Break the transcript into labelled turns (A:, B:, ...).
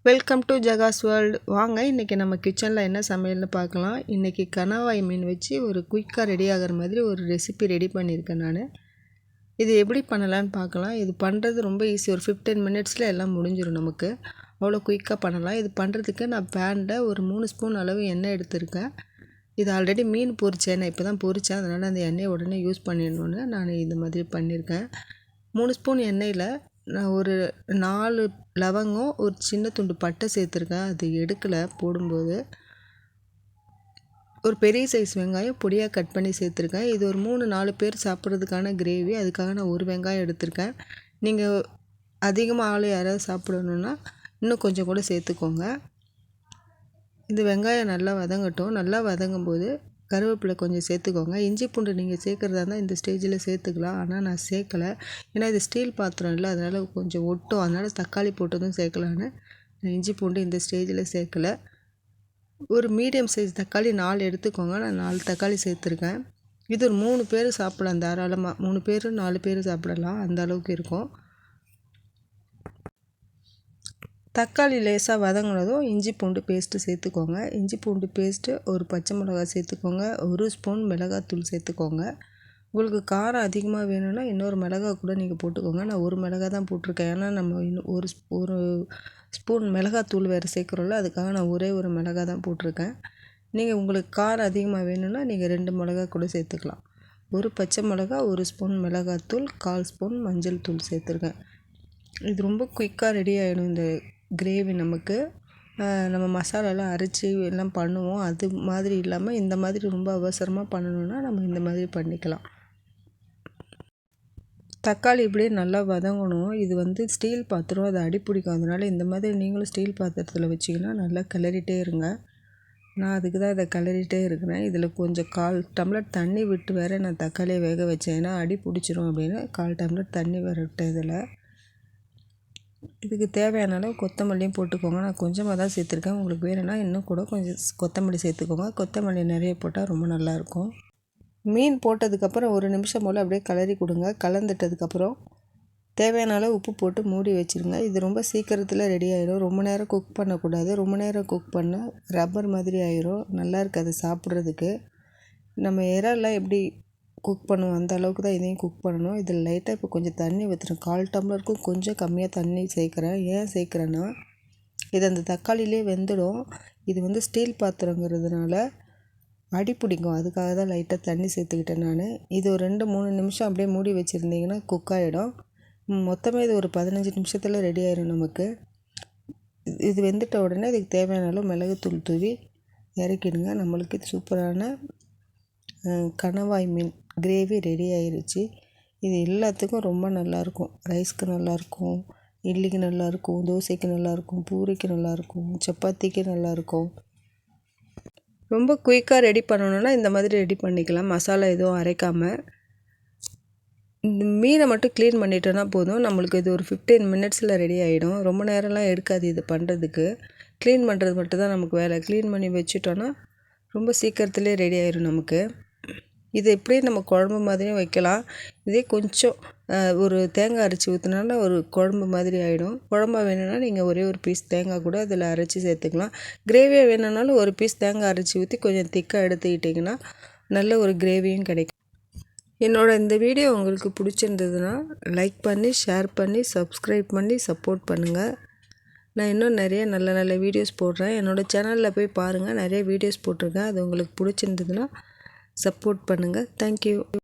A: Welcome to ஜகாஸ் world. வாங்க இன்றைக்கி நம்ம கிச்சனில் என்ன சமையல்னு பார்க்கலாம். இன்றைக்கி கணவாய் மீன் வச்சு ஒரு குயிக்காக ரெடி ஆகிற மாதிரி ஒரு ரெசிபி ரெடி பண்ணியிருக்கேன் நான். இது எப்படி பண்ணலான்னு பார்க்கலாம். இது பண்ணுறது ரொம்ப ஈஸி. ஒரு 15 மினிட்ஸில் எல்லாம் முடிஞ்சிடும் நமக்கு. அவ்வளோ குயிக்காக பண்ணலாம். இது பண்ணுறதுக்கு நான் பேனில் ஒரு 3 ஸ்பூன் அளவு எண்ணெய் எடுத்திருக்கேன். இது ஆல்ரெடி மீன் பொரிச்சேன், நான் இப்போ தான் பொரித்தேன். அதனால் அந்த எண்ணெயை உடனே யூஸ் பண்ணிடணுன்னு நான் இந்த மாதிரி பண்ணியிருக்கேன். 3 ஸ்பூன் எண்ணெயில் நான் ஒரு 4 லவங்கம், ஒரு சின்ன துண்டு பட்டை சேர்த்துருக்கேன். அது எடுக்கலை போடும்போது. ஒரு பெரிய சைஸ் வெங்காயம் பொடியாக கட் பண்ணி சேர்த்துருக்கேன். இது ஒரு 3-4 பேர் சாப்பிட்றதுக்கான கிரேவி. அதுக்காக நான் ஒரு வெங்காயம் எடுத்திருக்கேன். நீங்கள் அதிகமாக ஆள் யாராவது சாப்பிடணுன்னா இன்னும் கொஞ்சம் கூட சேர்த்துக்கோங்க. இந்த வெங்காயம் நல்லா வதங்கட்டும். நல்லா வதங்கும் போது கருவேப்பிலை கொஞ்சம் சேர்த்துக்கோங்க. இஞ்சி பூண்டு நீங்கள் சேர்க்குறதா இருந்தால் இந்த ஸ்டேஜில் சேர்த்துக்கலாம். ஆனால் நான் சேர்க்கலை. ஏன்னா இது ஸ்டீல் பாத்திரம் இல்லை, அதனால் கொஞ்சம் ஒட்டும். அதனால் தக்காளி போட்டதும் சேர்க்கலான்னு நான் இஞ்சி பூண்டு இந்த ஸ்டேஜில் சேர்க்கலை. ஒரு மீடியம் சைஸ் தக்காளி 4 எடுத்துக்கோங்க. நான் 4 தக்காளி சேர்த்துருக்கேன். இது ஒரு 3 பேர் சாப்பிடலாம் தாராளமாக. 3 பேர் 4 பேர் சாப்பிடலாம், அந்த அளவுக்கு இருக்கும். தக்காளி லேசாக வதங்கினதும் இஞ்சி பூண்டு பேஸ்ட்டு சேர்த்துக்கோங்க. இஞ்சி பூண்டு பேஸ்ட்டு, ஒரு பச்சை மிளகாய் சேர்த்துக்கோங்க. 1 ஸ்பூன் மிளகாத்தூள் சேர்த்துக்கோங்க. உங்களுக்கு காரம் அதிகமாக வேணும்னா இன்னொரு மிளகாய் கூட நீங்கள் போட்டுக்கோங்க. நான் ஒரு மிளகாய் தான் போட்டிருக்கேன். ஏன்னா நம்ம இன்னும் ஒரு ஸ்பூன் மிளகாத்தூள் வேறு சேர்க்குறோம்ல, அதுக்காக நான் ஒரே ஒரு மிளகாய் தான் போட்டிருக்கேன். நீங்கள் உங்களுக்கு காரம் அதிகமாக வேணும்னா நீங்கள் 2 மிளகாய் கூட சேர்த்துக்கலாம். ஒரு பச்சை மிளகாய், 1 ஸ்பூன் மிளகாத்தூள், 1/4 ஸ்பூன் மஞ்சள் தூள் சேர்த்துருக்கேன். இது ரொம்ப குயிக்காக ரெடி ஆகிடும் இந்த கிரேவி நமக்கு. நம்ம மசாலாலாம் அரைச்சி எல்லாம் பண்ணுவோம், அது மாதிரி இல்லாமல் இந்த மாதிரி ரொம்ப அவசரமாக பண்ணணுன்னா நம்ம இந்த மாதிரி பண்ணிக்கலாம். தக்காளி இப்படியே நல்லா வதங்கணும். இது வந்து ஸ்டீல் பாத்திரம், அது அடி பிடிக்கும். அதனால் இந்த மாதிரி நீங்களும் ஸ்டீல் பாத்திரத்தில் வச்சிங்கன்னா நல்லா கிளறிட்டே இருங்க. நான் அதுக்கு தான் இதை கிளறிட்டே இருக்கிறேன். இதில் கொஞ்சம் 1/4 டம்ளர் தண்ணி விட்டு வேறு நான் தக்காளியை வேக வச்சேன். ஏன்னா அடி பிடிச்சிரும் அப்படின்னு 1/4 டம்ளர் தண்ணி வேறு விட்டேன் இதில். இதுக்கு தேவையான அளவு கொத்தமல்லியும் போட்டுக்கோங்க. நான் கொஞ்சமாக தான் சேர்த்துருக்கேன். உங்களுக்கு வேணும்னா இன்னும் கூட கொஞ்சம் கொத்தமல்லி சேர்த்துக்கோங்க. கொத்தமல்லி நிறைய போட்டால் ரொம்ப நல்லாயிருக்கும். மீன் போட்டதுக்கப்புறம் ஒரு நிமிஷம் போல் அப்படியே கிளறி கொடுங்க. கலந்துட்டதுக்கப்புறம் தேவையான அளவு உப்பு போட்டு மூடி வச்சுருங்க. இது ரொம்ப சீக்கிரத்தில் ரெடி ஆகிடும். ரொம்ப நேரம் குக் பண்ணக்கூடாது. ரொம்ப நேரம் குக் பண்ணால் ரப்பர் மாதிரி ஆயிரும், நல்லா இருக்காது சாப்பிட்றதுக்கு. நம்ம இறால்லாம் எப்படி குக் பண்ணுவோம் அந்த அளவுக்கு தான் இதையும் குக் பண்ணணும். இதில் லைட்டாக இப்போ கொஞ்சம் தண்ணி ஊற்றுறேன். 1/4 டம்ளருக்கும் கொஞ்சம் கம்மியாக தண்ணி சேர்க்குறேன். ஏன் சேர்க்குறேன்னா இது அந்த தக்காளியிலே வெந்துடும். இது வந்து ஸ்டீல் பாத்திரங்கிறதுனால அடி பிடிக்கும், அதுக்காக தான் லைட்டாக தண்ணி சேர்த்துக்கிட்டேன் நான். இது ஒரு 2-3 நிமிஷம் அப்படியே மூடி வச்சுருந்தீங்கன்னா குக் ஆகிடும். மொத்தமே இது ஒரு 15 நிமிஷத்தில் ரெடி ஆயிடும் நமக்கு. இது வெந்துட்ட உடனே இதுக்கு தேவையான அளவு மிளகுத்தூள் தூவி இறக்கிடுங்க. நம்மளுக்கு சூப்பரான கணவாய் மீன் கிரேவி ரெடி ஆயிடுச்சு. இது எல்லாத்துக்கும் ரொம்ப நல்லாயிருக்கும். ரைஸ்க்கு நல்லாயிருக்கும், இட்லிக்கு நல்லாயிருக்கும், தோசைக்கு நல்லாயிருக்கும், பூரிக்கு நல்லாயிருக்கும், சப்பாத்திக்கு நல்லாயிருக்கும். ரொம்ப குயிக்காக ரெடி பண்ணணுன்னா இந்த மாதிரி ரெடி பண்ணிக்கலாம். மசாலா எதுவும் அரைக்காமல் இந்த மீனை மட்டும் க்ளீன் பண்ணிட்டோன்னா போதும். நம்மளுக்கு இது ஒரு 15 மினிட்ஸில் ரெடி ஆகிடும். ரொம்ப நேரம்லாம் எடுக்காது இது பண்ணுறதுக்கு. க்ளீன் பண்ணுறது மட்டும் தான் நமக்கு வேலை. க்ளீன் பண்ணி வச்சுட்டோன்னா ரொம்ப சீக்கிரத்துலேயே ரெடி ஆயிடும் நமக்கு. இது எப்படியே நம்ம குழம்பு மாதிரியும் வைக்கலாம். இதே கொஞ்சம் ஒரு தேங்காய் அரைச்சி ஊற்றினால ஒரு குழம்பு மாதிரி ஆகிடும். குழம்பா வேணும்னா நீங்கள் ஒரே ஒரு பீஸ் தேங்காய் கூட அதில் அரைச்சி சேர்த்துக்கலாம். கிரேவியாக வேணும்னாலும் ஒரு பீஸ் தேங்காய் அரைச்சி ஊற்றி கொஞ்சம் திக்காக எடுத்துக்கிட்டிங்கன்னா நல்ல ஒரு கிரேவியும் கிடைக்கும். என்னோடய இந்த வீடியோ உங்களுக்கு பிடிச்சிருந்ததுன்னா லைக் பண்ணி, ஷேர் பண்ணி, சப்ஸ்கிரைப் பண்ணி சப்போர்ட் பண்ணுங்கள். நான் இன்னும் நிறைய நல்ல நல்ல வீடியோஸ் போடுறேன். என்னோடய சேனலில் போய் பாருங்கள், நிறைய வீடியோஸ் போட்டிருக்கேன். அது உங்களுக்கு பிடிச்சிருந்ததுன்னா சப்போர்ட் பண்ணுங்கள். தேங்க்யூ.